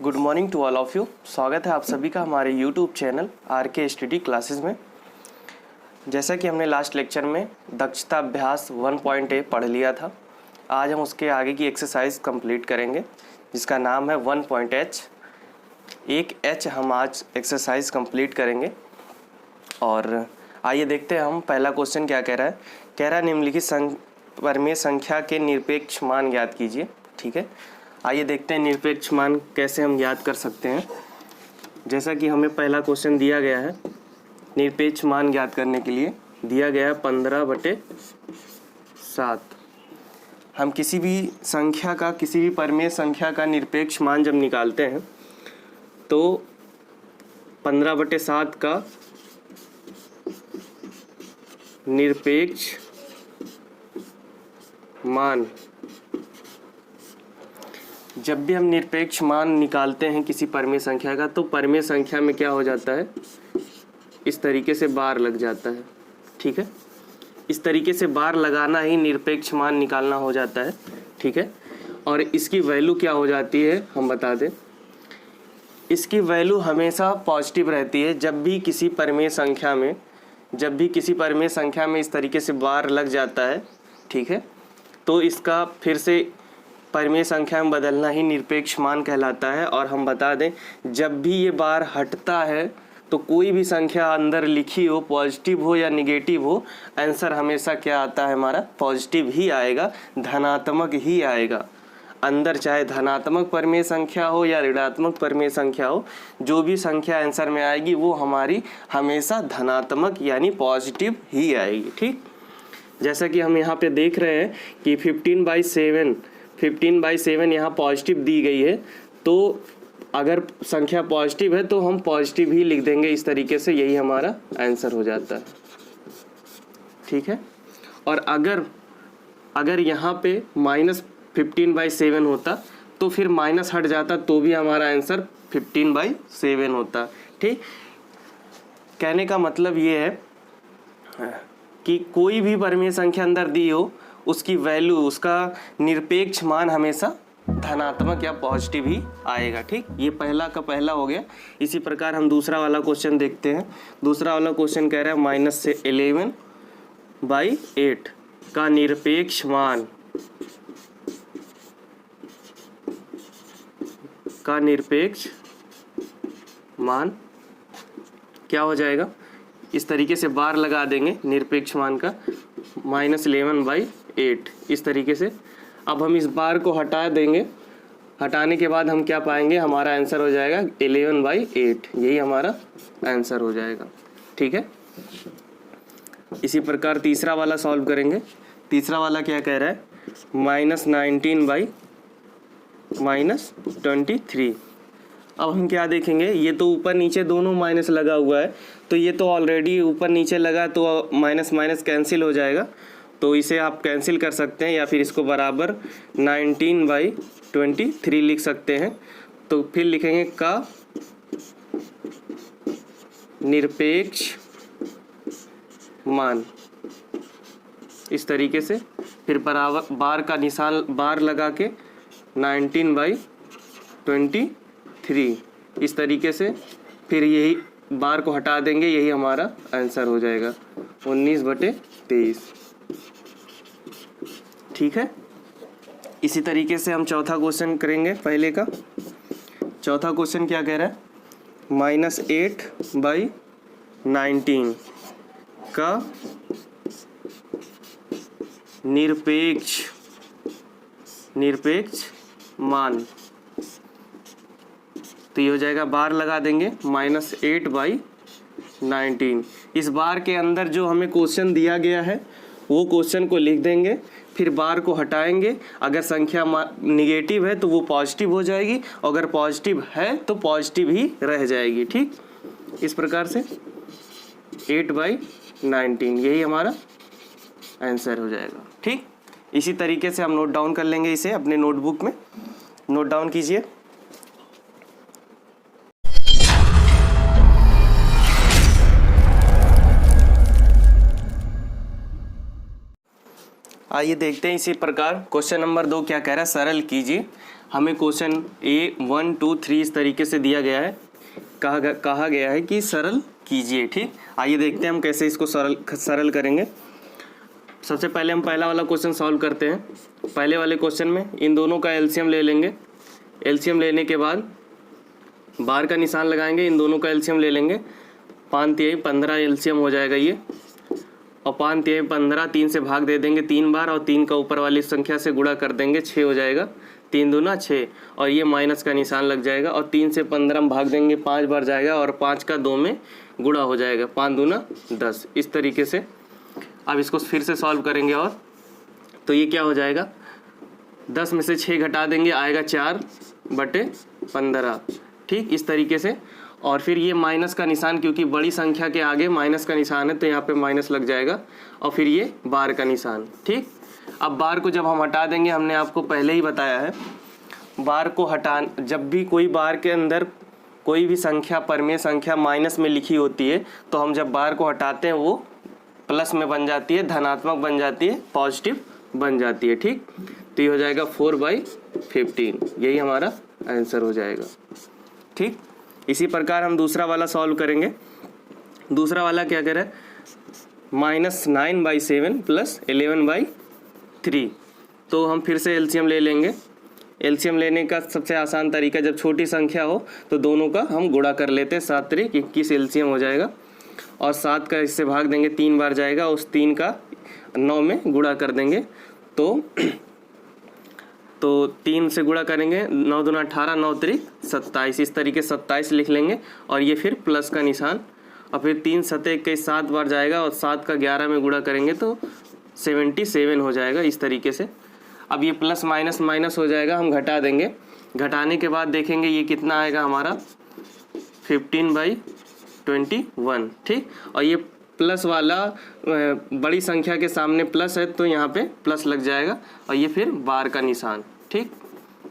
Good morning to all of you. स्वागत है आप सभी का हमारे YouTube channel R K. Study classes में। जैसा कि हमने लास्ट लेक्चर में दक्षता अभ्यास 1.a पढ़ लिया था, आज हम उसके आगे की एक्सरसाइज कंप्लीट करेंगे जिसका नाम है 1.h। एक h हम आज एक्सरसाइज कंप्लीट करेंगे। और आइए देखते हैं हम पहला क्वेश्चन क्या कह रहा है। कह रहा है निम्नलिखित परिमेय संख्या के निरपेक्ष मान ज्ञात कीजिए। ठीक है, आइए देखते हैं निरपेक्ष मान कैसे हम याद कर सकते हैं। जैसा कि हमें पहला क्वेश्चन दिया गया है, निरपेक्ष मान ज्ञात करने के लिए दिया गया है 15/7। हम किसी भी संख्या का, किसी भी परिमेय संख्या का निरपेक्ष मान जब निकालते हैं तो 15/7 का निरपेक्ष मान, जब भी हम निरपेक्ष मान निकालते हैं किसी परिमेय संख्या का तो परिमेय संख्या में क्या हो जाता है, इस तरीके से बार लग जाता है। ठीक है, इस तरीके से बार लगाना ही निरपेक्ष मान निकालना हो जाता है। ठीक है, और इसकी वैल्यू क्या हो जाती है हम बता दें। इसकी वैल्यू हमेशा पॉजिटिव रहती है। जब भी किसी परिमेय संख्या में, इस तरीके से बार लग जाता है, ठीक है, तो इसका फिर से परिमेय संख्या में बदलना ही निरपेक्ष मान कहलाता है। और हम बता दें, जब भी ये बार हटता है तो कोई भी संख्या अंदर लिखी हो, पॉजिटिव हो या निगेटिव हो, आंसर हमेशा क्या आता है हमारा, पॉजिटिव ही आएगा, धनात्मक ही आएगा। अंदर चाहे धनात्मक परिमेय संख्या हो या ऋणात्मक परिमेय संख्या हो, जो भी संख्या आंसर में आएगी वो हमारी हमेशा धनात्मक यानी पॉजिटिव ही आएगी। ठीक, जैसा कि हम यहाँ पे देख रहे हैं कि 15/7 यहाँ पॉजिटिव दी गई है, तो अगर संख्या पॉजिटिव है तो हम पॉजिटिव ही लिख देंगे इस तरीके से, यही हमारा आंसर हो जाता है। ठीक है, और अगर यहाँ पे -15/7 होता तो फिर माइनस हट जाता तो भी हमारा आंसर 15/7 होता। ठीक, कहने का मतलब ये है कि कोई भी परिमेय संख्या अंदर दी हो, उसकी वैल्यू, उसका निरपेक्ष मान हमेशा धनात्मक या पॉजिटिव ही आएगा। ठीक, ये पहला का पहला हो गया। इसी प्रकार हम दूसरा वाला क्वेश्चन देखते हैं। दूसरा वाला क्वेश्चन कह रहा है -11/8 का निरपेक्ष मान क्या हो जाएगा। इस तरीके से बार लगा देंगे निरपेक्ष मान का, -11/8 इस तरीके से। अब हम इस बार को हटा देंगे, हटाने के बाद हम क्या पाएंगे, हमारा आंसर हो जाएगा 11/8, यही हमारा आंसर हो जाएगा। ठीक है, इसी प्रकार तीसरा वाला सॉल्व करेंगे। तीसरा वाला क्या कह रहा है, -19/-23। अब हम क्या देखेंगे, ये तो ऊपर नीचे दोनों माइनस लगा हुआ है, तो ये तो ऑलरेडी ऊपर नीचे लगा तो माइनस माइनस कैंसिल हो जाएगा, तो इसे आप कैंसिल कर सकते हैं या फिर इसको बराबर 19/23 लिख सकते हैं। तो फिर लिखेंगे का निरपेक्ष मान, इस तरीके से फिर बराबर बार का निशान, बार लगा के 19/23 इस तरीके से, फिर यही बार को हटा देंगे, यही हमारा आंसर हो जाएगा 19/23। ठीक है, इसी तरीके से हम चौथा क्वेश्चन करेंगे। पहले का चौथा क्वेश्चन क्या कह रहा है, -8/19 का निरपेक्ष मान, तो ये हो जाएगा, बार लगा देंगे -8/19। इस बार के अंदर जो हमें क्वेश्चन दिया गया है वो क्वेश्चन को लिख देंगे, फिर बार को हटाएंगे। अगर संख्या निगेटिव है तो वो पॉजिटिव हो जाएगी, अगर पॉजिटिव है तो पॉजिटिव ही रह जाएगी। ठीक, इस प्रकार से 8/19 यही हमारा आंसर हो जाएगा। ठीक, इसी तरीके से हम नोट डाउन कर लेंगे, इसे अपने नोटबुक में नोट डाउन कीजिए। आइए देखते हैं इसी प्रकार क्वेश्चन नंबर 2 क्या कह रहा है, सरल कीजिए। हमें क्वेश्चन A1 2 3 इस तरीके से दिया गया है, कहा गया है कि सरल कीजिए। ठीक, आइए देखते हैं हम कैसे इसको सरल करेंगे। सबसे पहले हम पहला वाला क्वेश्चन सॉल्व करते हैं। पहले वाले क्वेश्चन में इन दोनों का एलसीएम ले लेंगे। एलसीएम लेने के बाद बार का निशान लगाएंगे, इन दोनों का एलसीएम ले लेंगे। 5 तिहाई 15 एलसीएम हो जाएगा ये, और 5 तिहाई 15 3 से भाग दे देंगे 3 बार, और 3 का ऊपर वाली संख्या से गुणा कर देंगे, 6 हो जाएगा। 3 दूना 6, और ये माइनस का निशान लग जाएगा, और 3 से 15 हम भाग देंगे 5 बार जाएगा, और 5 का 2 में गुणा हो जाएगा, 5 दूना 10। इस तरीके से अब इसको फिर से सॉल्व करेंगे, और तो ये क्या हो जाएगा, 10 में से 6 घटा देंगे, आएगा 4/15। ठीक, इस तरीके से। और फिर ये माइनस का निशान, क्योंकि बड़ी संख्या के आगे माइनस का निशान है तो यहाँ पे माइनस लग जाएगा, और फिर ये बार का निशान। ठीक, अब बार को जब हम हटा देंगे, हमने आपको पहले ही बताया है, बार को जब भी कोई बार के अंदर कोई भी संख्या, परमेय संख्या माइनस में लिखी होती है, तो हम जब बार को हटाते हैं वो प्लस में बन जाती है, धनात्मक बन जाती है, पॉजिटिव बन जाती है। ठीक, तो ये हो जाएगा 4/15, यही हमारा आंसर हो जाएगा। ठीक, इसी प्रकार हम दूसरा वाला सॉल्व करेंगे। दूसरा वाला क्या कह रहा है, -9/7 + 11/3। तो हम फिर से एलसीएम ले लेंगे। एलसीएम लेने का सबसे आसान तरीका, जब छोटी संख्या हो तो दोनों का हम गुणा कर लेते हैं। 7 × 21 एलसीएम हो जाएगा, और 7 का इससे भाग देंगे, 3 बार जाएगा, उस 3 का 9 में गुणा कर देंगे। तो 3 से गुणा करेंगे, 9 दूना 18, 9 3 27, इस तरीके 27 लिख लेंगे, और ये फिर प्लस का निशान, और फिर 3 7 21 7 बार जाएगा, और 7 का 11 में गुणा करेंगे तो 77 हो जाएगा, इस तरीके से। अब ये प्लस माइनस माइनस हो जाएगा, हम घटा देंगे। घटाने के बाद देखेंगे ये कितना आएगा हमारा, 15/21। ठीक, और ये प्लस वाला बड़ी संख्या के सामने प्लस है तो यहाँ पे प्लस लग जाएगा, और ये फिर बार का निशान। ठीक,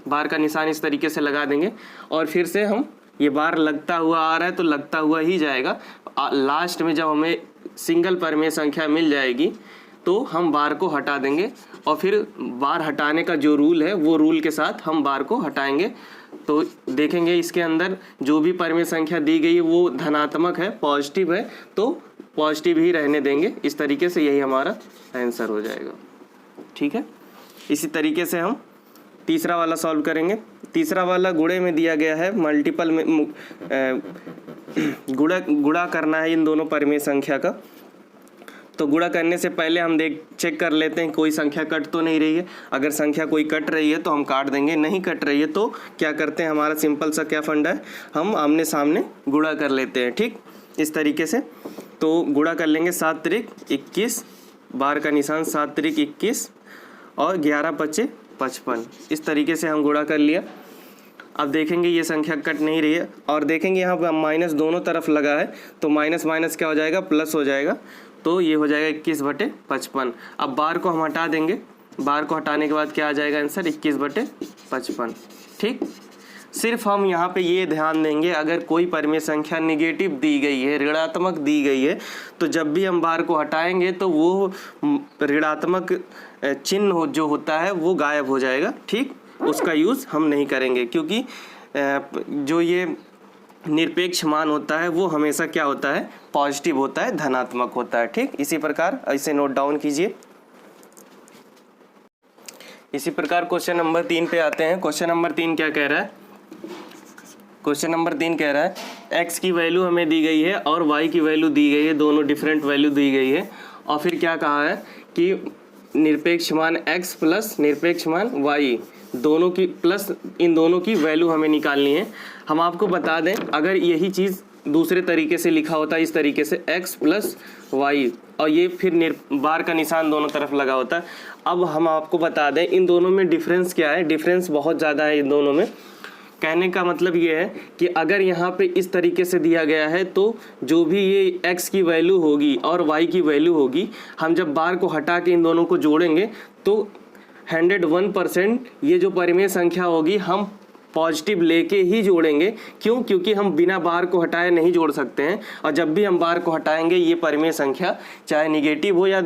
बार का निशान इस तरीके से लगा देंगे, और फिर से हम ये बार लगता हुआ आ रहा है तो लगता हुआ ही जाएगा। लास्ट में जब हमें सिंगल परमेय संख्या मिल जाएगी तो हम बार को हटा देंगे, और फिर बार हटाने का जो रूल है वो रूल के साथ हम बार को हटाएंगे। तो देखेंगे इसके अंदर जो भी परमेय संख्या दी गई है वो धनात्मक है, पॉजिटिव है, तो पॉजिटिव ही रहने देंगे। इस तरीके से यही हमारा आंसर हो जाएगा। ठीक है, इसी तरीके से हम तीसरा वाला सॉल्व करेंगे। तीसरा वाला गुणे में दिया गया है, मल्टीपल में गुणा करना है इन दोनों परमेय संख्या का। तो गुणा करने से पहले हम चेक कर लेते हैं कोई संख्या कट तो नहीं रही है। अगर संख्या कोई कट रही है तो हम काट देंगे, नहीं कट रही है तो क्या करते हैं, हमारा सिंपल सा क्या फंडा है, हम आमने सामने गुणा कर लेते हैं। ठीक, इस तरीके से तो गुणा कर लेंगे। 7 × 21, बार का निशान 7 × 21, और 11 × 5 = 55। इस तरीके से हम गुणा कर लिया। अब देखेंगे ये संख्या कट नहीं रही है, और देखेंगे यहाँ पर माइनस दोनों तरफ लगा है, तो माइनस माइनस क्या हो जाएगा, प्लस हो जाएगा। तो ये हो जाएगा 21/55। अब बार को हम हटा देंगे, बार को हटाने के बाद क्या आ जाएगा आंसर, 21/55। ठीक, सिर्फ हम यहाँ पे ये ध्यान देंगे, अगर कोई परमेय संख्या निगेटिव दी गई है, ऋणात्मक दी गई है, तो जब भी हम बार को हटाएंगे तो वो ऋणात्मक चिन्ह जो होता है वो गायब हो जाएगा। ठीक, उसका यूज़ हम नहीं करेंगे, क्योंकि जो ये निरपेक्ष मान होता है वो हमेशा क्या होता है, पॉजिटिव होता है, धनात्मक होता है। ठीक, इसी प्रकार ऐसे नोट डाउन कीजिए। इसी प्रकार क्वेश्चन नंबर 3 पे आते हैं। क्वेश्चन नंबर 3 क्या कह रहा है, क्वेश्चन नंबर 3 कह रहा है x की वैल्यू हमें दी गई है और y की वैल्यू दी गई है, दोनों डिफरेंट वैल्यू दी गई है, और फिर क्या कहा है कि निरपेक्ष मान x प्लस निरपेक्ष मान y, दोनों की प्लस इन दोनों की वैल्यू हमें निकालनी है। हम आपको बता दें, अगर यही चीज़ दूसरे तरीके से लिखा होता है, इस तरीके से x + y, और ये फिर बार का निशान दोनों तरफ लगा होता है। अब हम आपको बता दें इन दोनों में डिफरेंस क्या है, डिफरेंस बहुत ज़्यादा है इन दोनों में। कहने का मतलब ये है कि अगर यहाँ पे इस तरीके से दिया गया है तो जो भी ये x की वैल्यू होगी और y की वैल्यू होगी, हम जब बार को हटा के इन दोनों को जोड़ेंगे तो 101% ये जो परिमेय संख्या होगी हम पॉजिटिव लेके ही जोड़ेंगे। क्यों? क्योंकि हम बिना बार को हटाए नहीं जोड़ सकते हैं, और जब भी हम बार को हटाएंगे ये परिमेय संख्या चाहे निगेटिव हो या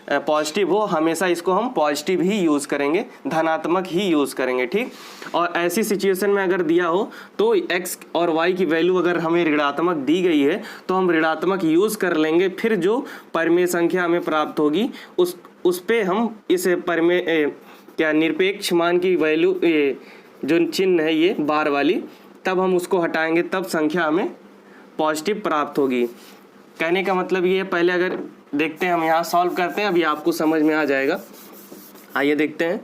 पॉजिटिव हो, हमेशा इसको हम पॉजिटिव ही यूज़ करेंगे, धनात्मक ही यूज़ करेंगे, ठीक। और ऐसी सिचुएशन में अगर दिया हो तो x और y की वैल्यू अगर हमें ऋणात्मक दी गई है तो हम ऋणात्मक यूज़ कर लेंगे, फिर जो परिमेय संख्या हमें प्राप्त होगी उस पे हम इस परिमेय क्या निरपेक्ष मान की वैल्यू, ये जो चिन्ह है ये बार वाली, तब हम उसको हटाएंगे, तब संख्या हमें पॉजिटिव प्राप्त होगी। कहने का मतलब ये है, पहले अगर देखते हैं, हम यहाँ सॉल्व करते हैं, अभी आपको समझ में आ जाएगा। आइए देखते हैं,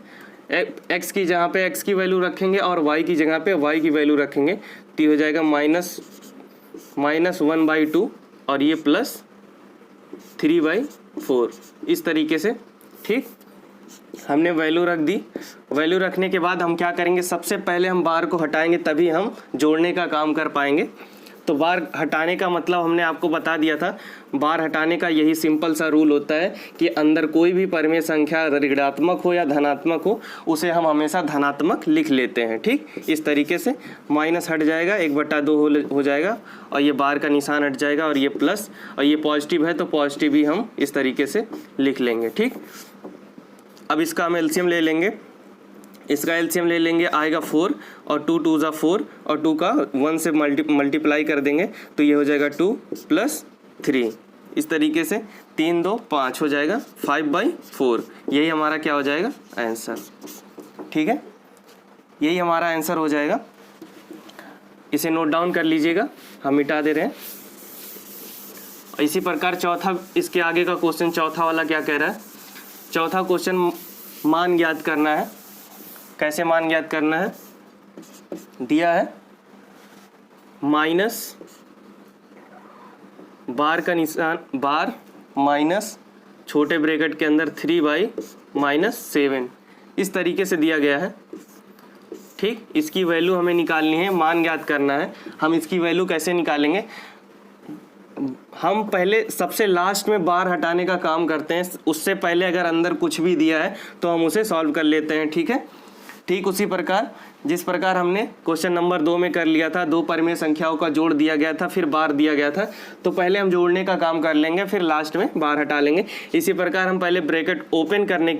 x की जगह पे x की वैल्यू रखेंगे और y की जगह पे y की वैल्यू रखेंगे, तो ये हो जाएगा -1/2 और ये +3/4 इस तरीके से, ठीक। हमने वैल्यू रख दी। वैल्यू रखने के बाद हम क्या करेंगे, सबसे पहले हम बार को हटाएंगे, तभी हम जोड़ने का काम कर पाएंगे। तो बार हटाने का मतलब हमने आपको बता दिया था, बार हटाने का यही सिंपल सा रूल होता है कि अंदर कोई भी परिमेय संख्या ऋणात्मक हो या धनात्मक हो, उसे हम हमेशा धनात्मक लिख लेते हैं, ठीक। इस तरीके से माइनस हट जाएगा, 1/2 हो जाएगा और ये बार का निशान हट जाएगा और ये प्लस, और ये पॉजिटिव है तो पॉजिटिव ही हम इस तरीके से लिख लेंगे, ठीक। अब इसका हम एलसीएम ले लेंगे, इसका एलसीएम ले लेंगे, आएगा 4 और 2 2 ज़ा 4 और 2 का 1 से मल्टीप्लाई कर देंगे तो ये हो जाएगा 2 + 3, इस तरीके से 3 2 5 हो जाएगा 5/4। यही हमारा क्या हो जाएगा, आंसर, ठीक है। यही हमारा आंसर हो जाएगा। इसे नोट डाउन कर लीजिएगा, हम मिटा दे रहे हैं। इसी प्रकार चौथा, इसके आगे का क्वेश्चन चौथा वाला क्या कह रहा है, चौथा क्वेश्चन मान ज्ञात करना है। कैसे मान ज्ञात करना है, दिया है माइनस बार का निशान, बार माइनस छोटे ब्रैकेट के अंदर 3/-7 इस तरीके से दिया गया है, ठीक। इसकी वैल्यू हमें निकालनी है, मान ज्ञात करना है। हम इसकी वैल्यू कैसे निकालेंगे, हम पहले सबसे लास्ट में बार हटाने का काम करते हैं, उससे पहले अगर अंदर कुछ भी दिया है तो हम उसे सॉल्व कर लेते हैं, ठीक है। ठीक उसी प्रकार जिस प्रकार हमने क्वेश्चन नंबर 2 में कर लिया था, 2 परिमेय संख्याओं का जोड़ दिया गया था, फिर बार दिया गया था, तो पहले हम जोड़ने का काम कर लेंगे, फिर लास्ट में बार हटा लेंगे। इसी प्रकार हम पहले ब्रैकेट ओपन करने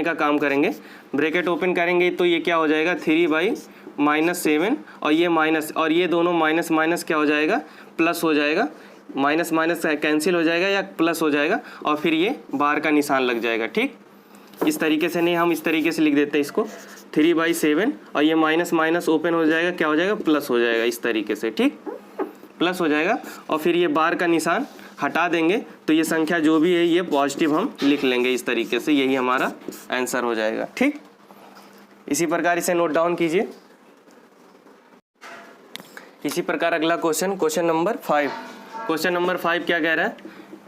का काम करेंगे। ब्रैकेट ओपन करेंगे तो ये क्या हो जाएगा, 3/-7 और ये माइनस, और ये दोनों माइनस माइनस क्या हो जाएगा, प्लस हो जाएगा, माइनस माइनस कैंसिल हो जाएगा या प्लस हो जाएगा और फिर ये बार का निशान लग जाएगा, ठीक। इस तरीके से नहीं, हम इस तरीके से लिख देते हैं इसको, 3/7 और ये माइनस माइनस ओपन हो जाएगा, क्या हो जाएगा, प्लस हो जाएगा, इस तरीके से, ठीक, प्लस हो जाएगा। और फिर ये बार का निशान हटा देंगे तो ये संख्या जो भी है ये पॉजिटिव हम लिख लेंगे, इस तरीके से। यही हमारा आंसर हो जाएगा, ठीक। इसी प्रकार इसे नोट डाउन कीजिए। इसी प्रकार अगला क्वेश्चन नंबर 5। क्वेश्चन नंबर 5 क्या कह रहा है,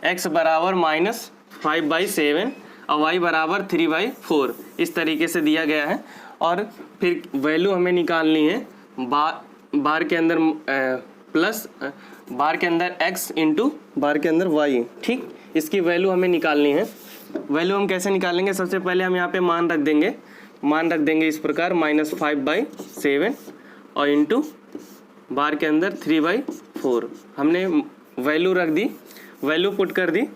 x बराबर -5/7 और y बराबर 3/4 इस तरीके से दिया गया है। और फिर वैल्यू हमें निकालनी है, बार के अंदर प्लस बार के अंदर x इंटू बार के अंदर y, ठीक। इसकी वैल्यू हमें निकालनी है। वैल्यू हम कैसे निकालेंगे, सबसे पहले हम यहाँ पे मान रख देंगे इस प्रकार, -5/7 और इंटू बार के अंदर 3/4। हमने वैल्यू रख दी, वैल्यू पुट कर दी।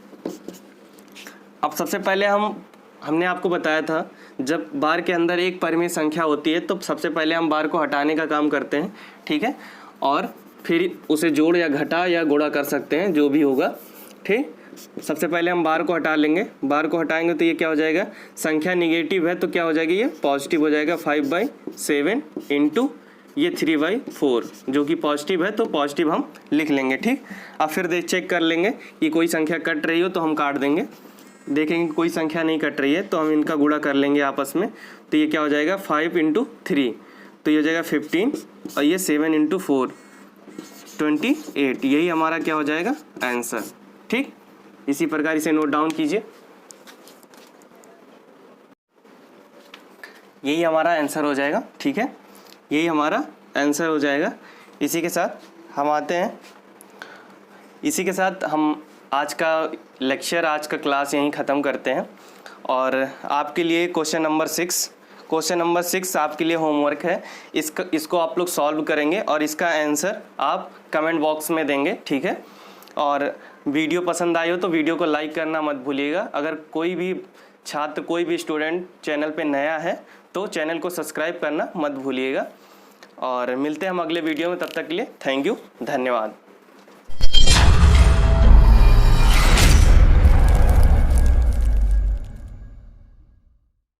अब सबसे पहले हमने आपको बताया था, जब बार के अंदर एक परिमेय संख्या होती है तो सबसे पहले हम बार को हटाने का काम करते हैं, ठीक है, और फिर उसे जोड़ या घटा या गुणा कर सकते हैं, जो भी होगा, ठीक। सबसे पहले हम बार को हटा लेंगे, बार को हटाएंगे तो ये क्या हो जाएगा, संख्या निगेटिव है तो क्या हो जाएगी, ये पॉजिटिव हो जाएगा, 5/7 इंटू ये 3/4 जो कि पॉजिटिव है तो पॉजिटिव हम लिख लेंगे, ठीक। अब फिर चेक कर लेंगे कि कोई संख्या कट रही हो तो हम काट देंगे, देखेंगे कोई संख्या नहीं कट रही है तो हम इनका गुणा कर लेंगे आपस में, तो ये क्या हो जाएगा, 5 × 3 तो ये हो जाएगा 15 और ये 7 × 4 28। यही हमारा क्या हो जाएगा, आंसर, ठीक। इसी प्रकार इसे नोट डाउन कीजिए। यही हमारा आंसर हो जाएगा, ठीक है, यही हमारा आंसर हो जाएगा। इसी के साथ हम आते हैं, इसी के साथ हम आज का लेक्चर, आज का क्लास यहीं ख़त्म करते हैं। और आपके लिए क्वेश्चन नंबर 6 आपके लिए होमवर्क है, इसको आप लोग सॉल्व करेंगे और इसका आंसर आप कमेंट बॉक्स में देंगे, ठीक है। और वीडियो पसंद आई हो तो वीडियो को लाइक करना मत भूलिएगा। अगर कोई भी छात्र, कोई भी स्टूडेंट चैनल पे नया है तो चैनल को सब्सक्राइब करना मत भूलिएगा। और मिलते हैं हम अगले वीडियो में, तब तक के लिए थैंक यू, धन्यवाद।